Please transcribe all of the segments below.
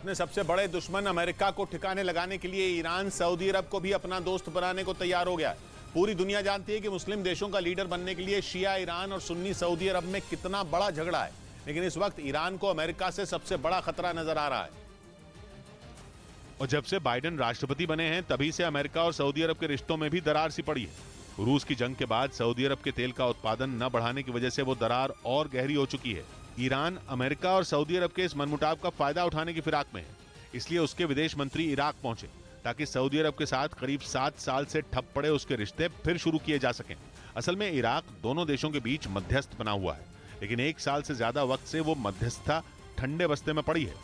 अपने सबसे बड़े दुश्मन अमेरिका को ठिकाने लगाने के लिए ईरान सऊदी अरब को भी अपना दोस्त बनाने को तैयार हो गया है। पूरी दुनिया जानती है कि मुस्लिम देशों का लीडर बनने के लिए शिया ईरान और सुन्नी सऊदी अरब में कितना बड़ा झगड़ा है, लेकिन इस वक्त ईरान को अमेरिका से सबसे बड़ा खतरा नजर आ रहा है। और जब से बाइडेन राष्ट्रपति बने हैं तभी से अमेरिका और सऊदी अरब के रिश्तों में भी दरार सी पड़ी है। रूस की जंग के बाद सऊदी अरब के तेल का उत्पादन न बढ़ाने की वजह से वो दरार और गहरी हो चुकी है। ईरान अमेरिका और सऊदी अरब के इस मनमुटाव का फायदा उठाने की फिराक में है, इसलिए उसके विदेश मंत्री इराक पहुंचे ताकि सऊदी अरब के साथ करीब 7 साल से ठप पड़े उसके रिश्ते फिर शुरू किए जा सकें। असल में इराक दोनों देशों के बीच मध्यस्थ बना हुआ है, लेकिन 1 साल से ज्यादा वक्त से वो मध्यस्थता ठंडे बस्ते में पड़ी है,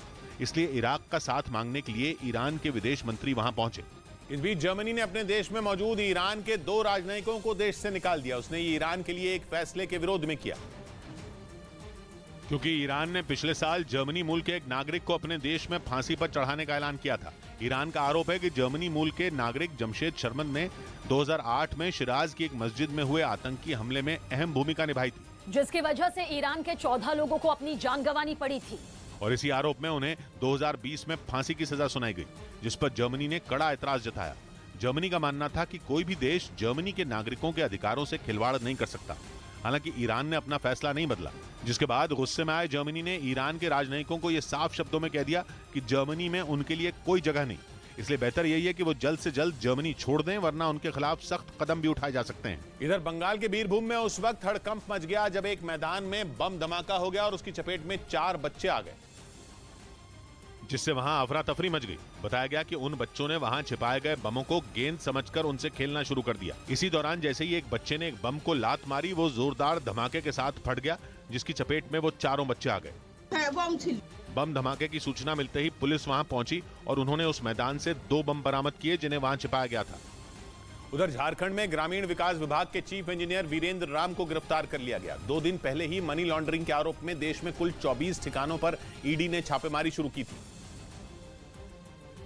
इसलिए इराक का साथ मांगने के लिए ईरान के विदेश मंत्री वहां पहुंचे। इस बीच जर्मनी ने अपने देश में मौजूद ईरान के 2 राजनयिकों को देश से निकाल दिया। उसने ये ईरान के लिए एक फैसले के विरोध में किया, क्योंकि ईरान ने पिछले साल जर्मनी मूल के एक नागरिक को अपने देश में फांसी पर चढ़ाने का ऐलान किया था। ईरान का आरोप है कि जर्मनी मूल के नागरिक जमशेद शर्मन ने 2008 में शिराज की एक मस्जिद में हुए आतंकी हमले में अहम भूमिका निभाई थी, जिसकी वजह से ईरान के 14 लोगों को अपनी जान गंवानी पड़ी थी। और इसी आरोप में उन्हें 2020 में फांसी की सजा सुनाई गई, जिस पर जर्मनी ने कड़ा ऐतराज जताया। जर्मनी का मानना था कि कोई भी देश जर्मनी के नागरिकों के अधिकारों से खिलवाड़ नहीं कर सकता। हालांकि ईरान ने अपना फैसला नहीं बदला, जिसके बाद गुस्से में आए जर्मनी ने ईरान के राजनयिकों को यह साफ शब्दों में कह दिया कि जर्मनी में उनके लिए कोई जगह नहीं, इसलिए बेहतर यही है कि वो जल्द से जल्द जर्मनी छोड़ दें, वरना उनके खिलाफ सख्त कदम भी उठाए जा सकते हैं। इधर बंगाल के बीरभूम में उस वक्त हड़कंप मच गया जब एक मैदान में बम धमाका हो गया और उसकी चपेट में 4 बच्चे आ गए, जिससे वहां अफरा तफरी मच गई। बताया गया कि उन बच्चों ने वहां छिपाए गए बमों को गेंद समझकर उनसे खेलना शुरू कर दिया। इसी दौरान जैसे ही एक बच्चे ने एक बम को लात मारी, वो जोरदार धमाके के साथ फट गया, जिसकी चपेट में वो 4 बच्चे आ गए। बम धमाके की सूचना मिलते ही पुलिस वहां पहुंची और उन्होंने उस मैदान से 2 बम बरामद किए, जिन्हें वहां छिपाया गया था। उधर झारखंड में ग्रामीण विकास विभाग के चीफ इंजीनियर वीरेंद्र राम को गिरफ्तार कर लिया गया। 2 दिन पहले ही मनी लॉन्ड्रिंग के आरोप में देश में कुल 24 ठिकानों पर ईडी ने छापेमारी शुरू की थी,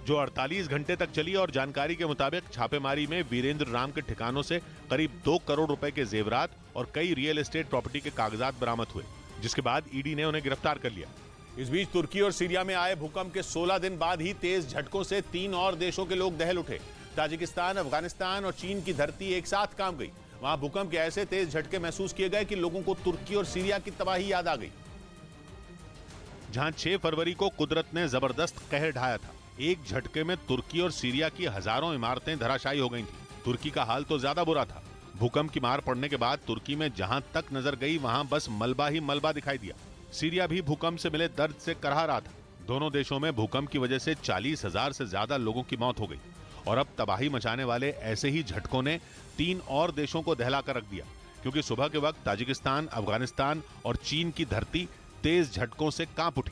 जो 48 घंटे तक चली, और जानकारी के मुताबिक छापेमारी में वीरेंद्र राम के ठिकानों से करीब 2 करोड़ रुपए के जेवरात और कई रियल एस्टेट प्रॉपर्टी के कागजात बरामद हुए, जिसके बाद ईडी ने उन्हें गिरफ्तार कर लिया। इस बीच तुर्की और सीरिया में आए भूकंप के 16 दिन बाद ही तेज झटकों से 3 और देशों के लोग दहल उठे। ताजिकिस्तान, अफगानिस्तान और चीन की धरती एक साथ कांप गई। वहां भूकंप के ऐसे तेज झटके महसूस किए गए कि लोगों को तुर्की और सीरिया की तबाही याद आ गई, जहां 6 फरवरी को कुदरत ने जबरदस्त कहर ढाया था। एक झटके में तुर्की और सीरिया की हजारों इमारतें धराशायी हो गई थी। तुर्की का हाल तो ज्यादा बुरा था। भूकंप की मार पड़ने के बाद तुर्की में जहां तक नजर गई वहां बस मलबा ही मलबा दिखाई दिया। सीरिया भी भूकंप से मिले दर्द से करहा रहा था। दोनों देशों में भूकंप की वजह से 40,000 से ज्यादा लोगों की मौत हो गई, और अब तबाही मचाने वाले ऐसे ही झटकों ने 3 और देशों को दहला कर रख दिया, क्योंकि सुबह के वक्त ताजिकिस्तान, अफगानिस्तान और चीन की धरती तेज झटकों से कांप उठी।